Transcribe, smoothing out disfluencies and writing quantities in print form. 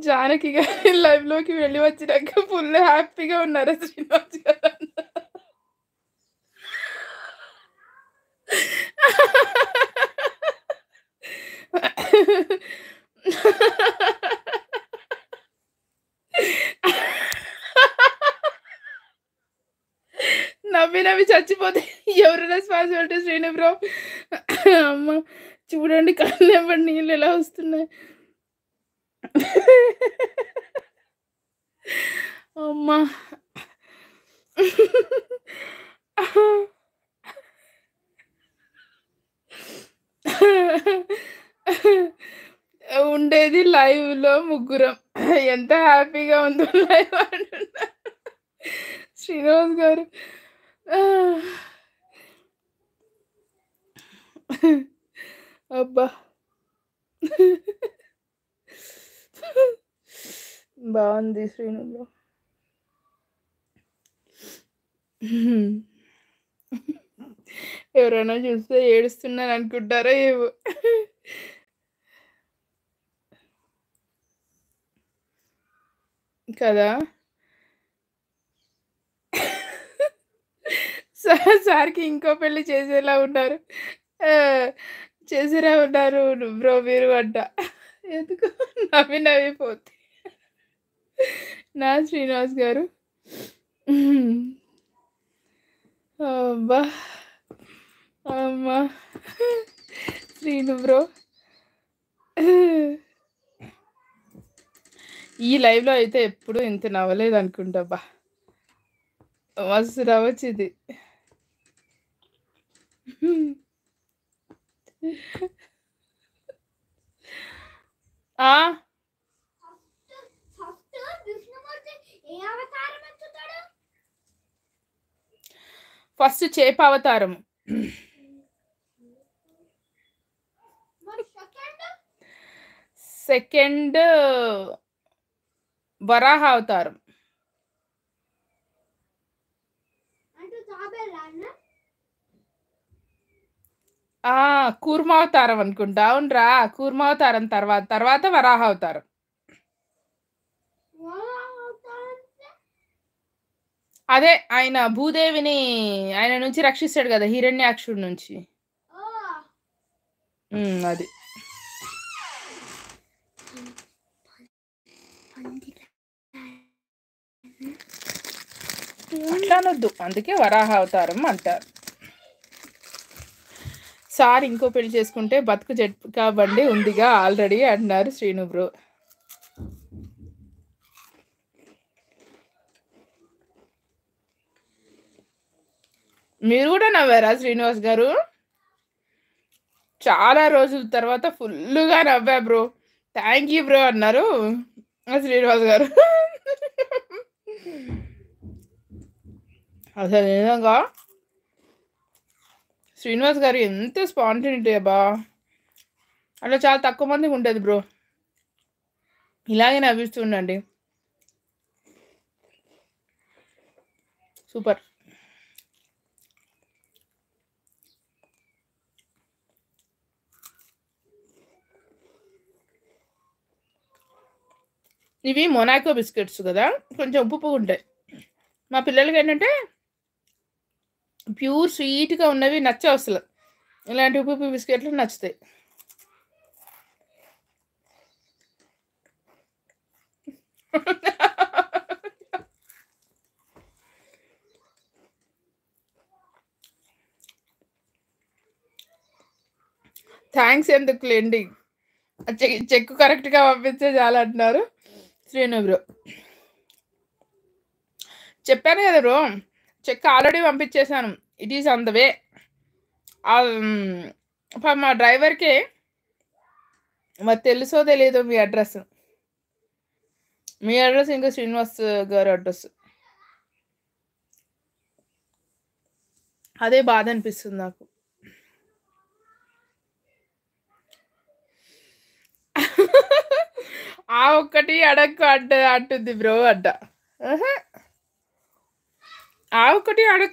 జానకి గారి లైవ్‌లోకి వెళ్ళి వచ్చినాక ఫుల్ హ్యాపీగా ఉన్నారు శ్రీనివాస్ గారు. నవ్వి నవ్వి చచ్చిపోతే ఎవరు రెస్పాన్సిబిలిటీ శ్రీను బ్రో. అమ్మ చూడండి కళ్ళెంబడి నీళ్ళు ఎలా వస్తున్నాయి. అమ్మా ఉండేది లైవ్‌లో ముగ్గురం. ఎంత హ్యాపీగా ఉందో లైవ్ అంటున్నా. శ్రీనివాస్ గారు. అబ్బా! బావుంది శ్రీను బ్రో. ఎవరైనా చూస్తే ఏడుస్తున్నాను అనుకుంటారో ఏమో. కదా! సార్‌కి ఇంకో పెళ్లి చేసేలా ఉన్నారు. చేసేలా ఉన్నారు బ్రో మీరు అంట. ఎందుకు నవ్వి నవ్విపోతే. నా శ్రీనివాస్ గారు. అబ్బా! అమ్మా! శ్రీను బ్రో. ఈ లైవ్‌లో అయితే ఎప్పుడు ఇంత నవ్వలేదనుకుంటా అబ్బా! మస్తు నవ్వొచ్చింది. ఆ! ఫస్ట్ చేప అవతారం. సెకండ్ వరాహ అవతారం. కూర్మావతారం అనుకుంటా. అవునురా కూర్మావతారం తర్వాత వరాహ అవతారం. అదే ఆయన భూదేవిని ఆయన నుంచి రక్షిస్తాడు కదా హిరణ్యాక్షుడి నుంచి. అది అట్లా అనొద్దు, అందుకే వరాహ అవతారం అంటారు. సార్ ఇంకో పెళ్లి చేసుకుంటే బతుకు జట్కా బండి ఉందిగా ఆల్రెడీ అన్నారు శ్రీను బ్రో. మీరు కూడా నవ్వారా శ్రీనివాస్ గారు? చాలా రోజుల తర్వాత ఫుల్గా నవ్వా బ్రో. థ్యాంక్ యూ బ్రో అన్నారు శ్రీనివాస్ గారు. అసలు నిజంగా శ్రీనివాస్ గారు ఎంత స్పాంటనిటీ అబ్బా, అట్లా చాలా తక్కువ మందికి ఉంటుంది బ్రో. ఇలాగే నవ్విస్తుండండి. సూపర్. ఇవి మొనాకో బిస్కెట్స్ కదా, కొంచెం ఉప్పు ఉంటాయి. మా పిల్లలకి ఏంటంటే ప్యూర్ స్వీట్గా ఉన్నవి నచ్చవు అసలు. ఇలాంటి ఉప్పు బిస్కెట్లు నచ్చుతాయి. థ్యాంక్స్ ఎందుకులేండి, చెక్ కరెక్ట్గా పంపిస్తే చాలా అంటున్నారు శ్రీను బ్రో. చెప్పాను కదా బ్రో, చెక్ ఆల్రెడీ పంపించేశాను. It is on the way. మా డ్రైవర్కి మరి తెలుసో తెలియదో మీ అడ్రస్ ఇంకా శ్రీనివాస్ గారు అడ్రస్. అదే బాధ అనిపిస్తుంది నాకు. ఆ ఒక్కటి అడక్కు అంటుంది బ్రో అంట. ఆ ఒక్కటి అడక్కు